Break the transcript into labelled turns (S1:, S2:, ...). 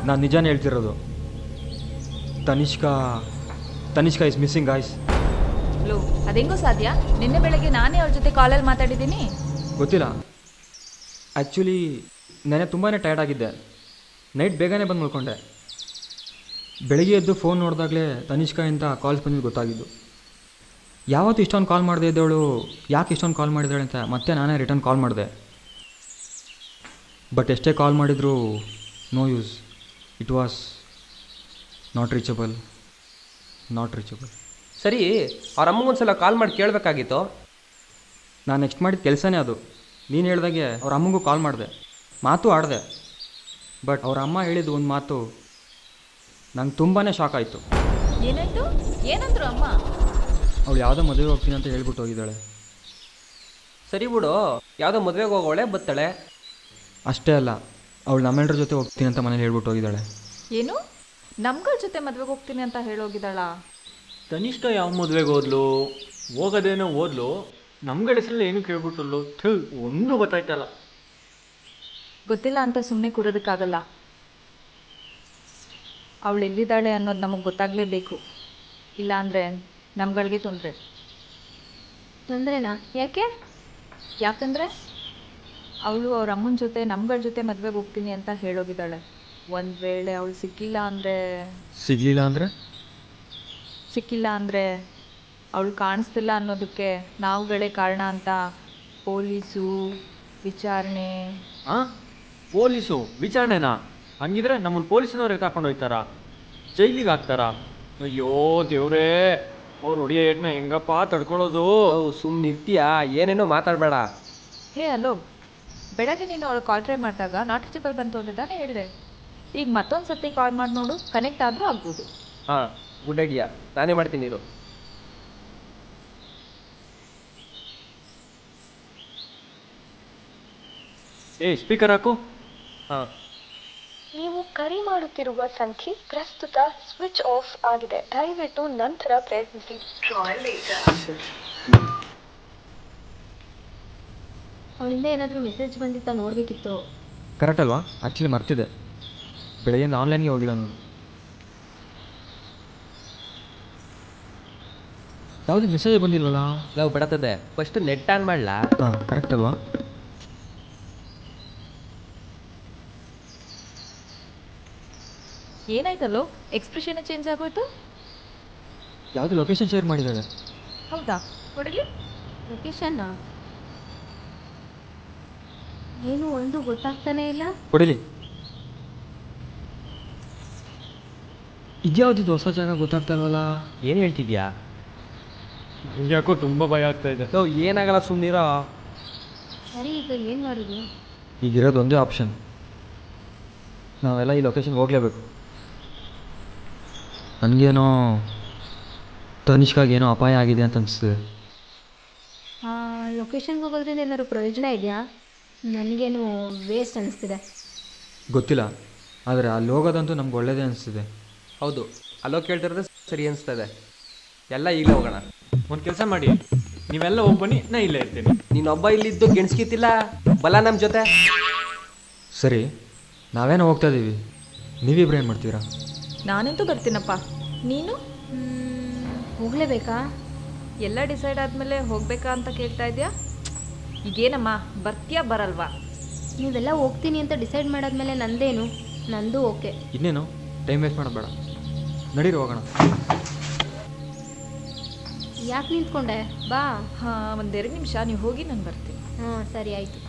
S1: ನಾನು ನಿಜಾನೇ ಹೇಳ್ತಿರೋದು. Tanishka is missing guys.
S2: ಲೋ, ಅದೆಂಗೋ ಸಾಧ್ಯ? ನಿನ್ನೆ ಬೆಳಗ್ಗೆ ನಾನೇ ಅವ್ರ ಜೊತೆ ಕಾಲಲ್ಲಿ ಮಾತಾಡಿದ್ದೀನಿ.
S1: ಗೊತ್ತಿಲ್ಲ, ಆ್ಯಕ್ಚುಲಿ ನೆನೆ ತುಂಬಾ ಟಯರ್ಡ್ ಆಗಿದ್ದೆ. ನೈಟ್ ಬೇಗನೆ ಬಂದು ಮಲ್ಕೊಂಡೆ. ಬೆಳಗ್ಗೆ ಎದ್ದು ಫೋನ್ ನೋಡಿದಾಗಲೇ ತನಿಷ್ಕಾ ಇಂಥ ಕಾಲ್ಸ್ ಬಂದಿದ್ದು ಗೊತ್ತಾಗಿದ್ದು. ಯಾವತ್ತು ಇಷ್ಟೊಂದು ಕಾಲ್ ಮಾಡದೆ ಇದ್ದವಳು ಯಾಕೆ ಇಷ್ಟೊಂದು ಕಾಲ್ ಮಾಡಿದಾಳೆ ಅಂತ ಮತ್ತೆ ನಾನೇ ರಿಟರ್ನ್ ಕಾಲ್ ಮಾಡಿದೆ. ಬಟ್ ಎಷ್ಟೇ ಕಾಲ್ ಮಾಡಿದರೂ no use. It was not reachable.
S3: ಸರಿ, ಅವ್ರ ಅಮ್ಮಗೊಂದ್ಸಲ ಕಾಲ್ ಮಾಡಿ ಕೇಳಬೇಕಾಗಿತ್ತು.
S1: ನಾನು ನೆಕ್ಸ್ಟ್ ಮಾಡಿದ ಕೆಲಸನೇ ಅದು. ನೀನು ಹೇಳ್ದಾಗೆ ಅವ್ರ ಅಮ್ಮಂಗೂ ಕಾಲ್ ಮಾಡಿದೆ, ಮಾತು ಆಡಿದೆ. ಬಟ್ ಅವ್ರ ಅಮ್ಮ ಹೇಳಿದ್ದು ಒಂದು ಮಾತು ನಂಗೆ ತುಂಬಾ ಶಾಕ್ ಆಯಿತು.
S2: ಏನಾಯ್ತು? ಏನಂದ್ರು ಅಮ್ಮ?
S1: ಅವಳು ಯಾವುದೋ ಮದುವೆಗೆ ಹೋಗ್ತೀನಿ ಅಂತ ಹೇಳ್ಬಿಟ್ಟು ಹೋಗಿದ್ದಾಳೆ.
S3: ಸರಿ ಬಿಡು, ಯಾವುದೋ ಮದುವೆಗೆ ಹೋಗೋಳೆ ಬತ್ತಾಳೆ.
S1: ಅಷ್ಟೇ ಅಲ್ಲ, ಅವಳು ನಮ್ಮೆಲ್ಲರ ಜೊತೆ ಹೋಗ್ತೀನಿ ಅಂತ ಮನೇಲಿ ಹೇಳ್ಬಿಟ್ಟು ಹೋಗಿದ್ದಾಳೆ.
S2: ಏನು, ನಮ್ಗಳ ಜೊತೆ ಮದುವೆಗೆ ಹೋಗ್ತೀನಿ ಅಂತ ಹೇಳೋಗಿದ್ದಾಳ?
S4: ತನಿಷ್ಕಾ ಯಾವ ಮದುವೆಗೆ ಹೋದ್ಲು? ಹೋಗೋದೇನೋ ಓದ್ಲು, ನಮ್ಗಳ ಹೆಸರಲ್ಲಿ ಏನು ಕೇಳ್ಬಿಟ್ಟಲ್ಲು? ಒಂದು ಗೊತ್ತಾಯ್ತಲ್ಲ.
S2: ಗೊತ್ತಿಲ್ಲ ಅಂತ ಸುಮ್ಮನೆ ಕೂರೋದಕ್ಕಾಗಲ್ಲ. ಅವಳು ಎಲ್ಲಿದ್ದಾಳೆ ಅನ್ನೋದು ನಮಗೆ ಗೊತ್ತಾಗಲೇಬೇಕು. ಇಲ್ಲಾಂದರೆ ನಮ್ಗಳಿಗೆ
S5: ತೊಂದರೆನಾ? ಯಾಕೆ?
S2: ಯಾಕಂದರೆ ಅವಳು ಅವ್ರ ಅಮ್ಮನ ಜೊತೆ ನಮ್ಗಳ ಜೊತೆ ಮದುವೆಗೆ ಹೋಗ್ತೀನಿ ಅಂತ ಹೇಳೋಗಿದ್ದಾಳೆ. ಒಂದು ವೇಳೆ ಅವಳು ಸಿಕ್ಕಿಲ್ಲ ಅಂದರೆ ಅವಳು ಕಾಣಿಸ್ತಿಲ್ಲ ಅನ್ನೋದಕ್ಕೆ ನಾವುಗಳೇ ಕಾರಣ ಅಂತ ಪೊಲೀಸು ವಿಚಾರಣೆ.
S4: ಪೊಲೀಸು ವಿಚಾರಣೆನಾ? ಹಂಗಿದ್ರೆ ನಮ್ಮನ್ನು ಪೊಲೀಸಿನವ್ರಿಗೆ ಕರ್ಕೊಂಡು ಹೋಗ್ತಾರಾ? ಜೈಲಿಗೆ ಹಾಕ್ತಾರಾ? ಅಯ್ಯೋ ದೇವ್ರೇ, ಅವ್ರು ಹೊಡಿಯೋ ಏಟ್ನ ಹೆಂಗಪ್ಪ ತಡ್ಕೊಳ್ಳೋದು?
S3: ಸುಮ್ಮನಿರ್ತೀಯಾ? ಏನೇನೋ ಮಾತಾಡಬೇಡ.
S2: ಹೇ ಹಲೋ, ಬೆಳಗ್ಗೆ ನೀನು ಅವಳು ಕಾಲ್ ಟ್ರೈ ಮಾಡಿದಾಗ ನಾಟ್ ರೀಚಬಲ್ ಬಂತು ಅಂತಾನೆ ಹೇಳಿದೆ. ಈಗ ಮತ್ತೊಂದು ಸರ್ತಿ ಕಾಲ್ ಮಾಡಿ ನೋಡು, ಕನೆಕ್ಟ್ ಆದರೂ ಆಗ್ಬೋದು.
S3: ಹಾಂ, ಗುಡ್ ಐಡಿಯಾ. ನಾನೇ ಮಾಡ್ತೀನಿ ಇದು.
S4: ಸ್ಪೀಕರ್ ಹಾಕು.
S3: ಹಾಂ.
S5: ನೀವು ಕರೆ ಮಾಡುತ್ತಿರುವ ಸಂಖ್ಯೆ ಪ್ರಸ್ತುತ ಸ್ವಿಚ್ ಆಫ್ ಆಗಿದೆ. ದಯವಿಟ್ಟು ನಂತರ ಪ್ರಯತ್ನಿಸಿ. ಅವಳಿಂದ ಏನಾದರೂ ಮೆಸೇಜ್ ಬಂದಿತ್ತಾ ನೋಡಬೇಕಿತ್ತು.
S1: ಕರೆಕ್ಟ್ ಅಲ್ವಾ? ಆ್ಯಕ್ಚುಲಿ ಮರ್ತಿದ್ದೆ, ಬೆಳಗ್ಗೆಯಿಂದ ಆನ್ಲೈನ್ಗೆ ಹೋಗಿಲ್ಲ ನಾನು. ಯಾವುದೇ ಮೆಸೇಜ್ ಬಂದಿಲ್ವಲ್ಲ?
S3: ನಾವು ಬಡತದೆ. ಫಸ್ಟ್ ನೆಟ್ ಆನ್ ಮಾಡಲಾ?
S1: ಹಾಂ, ಕರೆಕ್ಟ್ ಅಲ್ವಾ?
S2: ಏನಾಯ್ತಲ್ಲೋ, ಎಕ್ಸ್ಪ್ರೆಷನ್ ಚೇಂಜ್ ಆಗೋಯ್ತು.
S1: ಯಾವುದು ಲೊಕೇಶನ್ ಶೇರ್ ಮಾಡಿದ್ದಾಳೆ.
S2: ಹೌದಾ? ಕೊಡಲಿ
S5: ಲೊಕೇಶನ್ನ? ಏನು ಒಂದು ಗೊತ್ತಾಗ್ತಾನೆ ಇಲ್ಲ.
S1: ಕೊಡಲಿ. ಇದ್ಯಾವುದಿದ್ದು ಹೊಸ ಜಾಗ ಗೊತ್ತಾಗ್ತಾ ಇಲ್ವಲ್ಲ?
S3: ಏನು ಹೇಳ್ತಿದ್ಯಾ?
S4: ಯಾಕೋ ತುಂಬ ಭಯ ಆಗ್ತಾ ಇದೆ.
S3: ಏನಾಗಲ್ಲ, ಸುಮ್ಮನಿರೋ.
S5: ಸರಿ, ಈಗ ಏನು ಮಾಡೋದು?
S1: ಈಗಿರೋದು ಒಂದೇ ಆಪ್ಷನ್, ನಾವೆಲ್ಲ ಈ ಲೊಕೇಶನ್ಗೆ ಹೋಗಲೇಬೇಕು. ನನಗೇನೋ ತನಿಷ್ಕಾಗೇನೋ ಅಪಾಯ ಆಗಿದೆ ಅಂತ ಅನಿಸ್ತಿದೆ.
S5: ಲೊಕೇಶನ್ಗೆ ಹೋಗೋದ್ರಿಂದ ಏನಾದ್ರು ಪ್ರಯೋಜನ ಇದೆಯಾ? ನನಗೇನು ವೇಸ್ಟ್ ಅನಿಸ್ತಿದೆ.
S1: ಗೊತ್ತಿಲ್ಲ, ಆದರೆ ಅಲ್ಲಿ ಹೋಗೋದಂತೂ ನಮ್ಗೆ ಒಳ್ಳೇದೇ ಅನಿಸ್ತಿದೆ.
S3: ಹೌದು, ಅಲ್ಲೋ ಕೇಳ್ತಿರೋದು ಸರಿ ಅನಿಸ್ತದೆ. ಎಲ್ಲ ಈಗಲೇ ಹೋಗೋಣ.
S4: ಒಂದು ಕೆಲಸ ಮಾಡಿ, ನೀವೆಲ್ಲ ಹೋಗಿ ಬನ್ನಿ, ನಾ ಇಲ್ಲೇ ಇರ್ತೀನಿ.
S3: ನೀನೊಬ್ಬ ಇಲ್ಲಿದ್ದು ಗೆಣಸ್ಕಿತ್ತಿಲ್ಲ, ಬಲ ನಮ್ಮ ಜೊತೆ.
S1: ಸರಿ, ನಾವೇನೋ ಹೋಗ್ತಾ ಇದ್ದೀವಿ, ನೀವಿಬ್ರು ಏನು ಮಾಡ್ತೀರಾ?
S2: ನಾನಂತೂ ಬರ್ತೀನಪ್ಪ. ನೀನು
S5: ಹೋಗಲೇಬೇಕಾ?
S2: ಎಲ್ಲ ಡಿಸೈಡ್ ಆದಮೇಲೆ ಹೋಗಬೇಕಾ ಅಂತ ಕೇಳ್ತಾ ಇದೆಯಾ? ಈಗೇನಮ್ಮ, ಬರ್ತೀಯಾ ಬರಲ್ವಾ?
S5: ನೀವೆಲ್ಲ ಹೋಗ್ತೀನಿ ಅಂತ ಡಿಸೈಡ್ ಮಾಡಾದ್ಮೇಲೆ ನಂದೇನು? ನಂದು ಓಕೆ.
S1: ಇನ್ನೇನು, ಟೈಮ್ ವೇಸ್ಟ್ ಮಾಡೋದು ಬೇಡ, ನಡೀರಿ ಹೋಗೋಣ.
S5: ಯಾಕೆ ನಿಂತ್ಕೊಂಡೆ? ಬಾ.
S2: ಹಾಂ, ಒಂದೆರಡು ನಿಮಿಷ ನೀವು ಹೋಗಿ ನಾನು ಬರ್ತೀನಿ.
S5: ಹಾಂ, ಸರಿ ಆಯಿತು.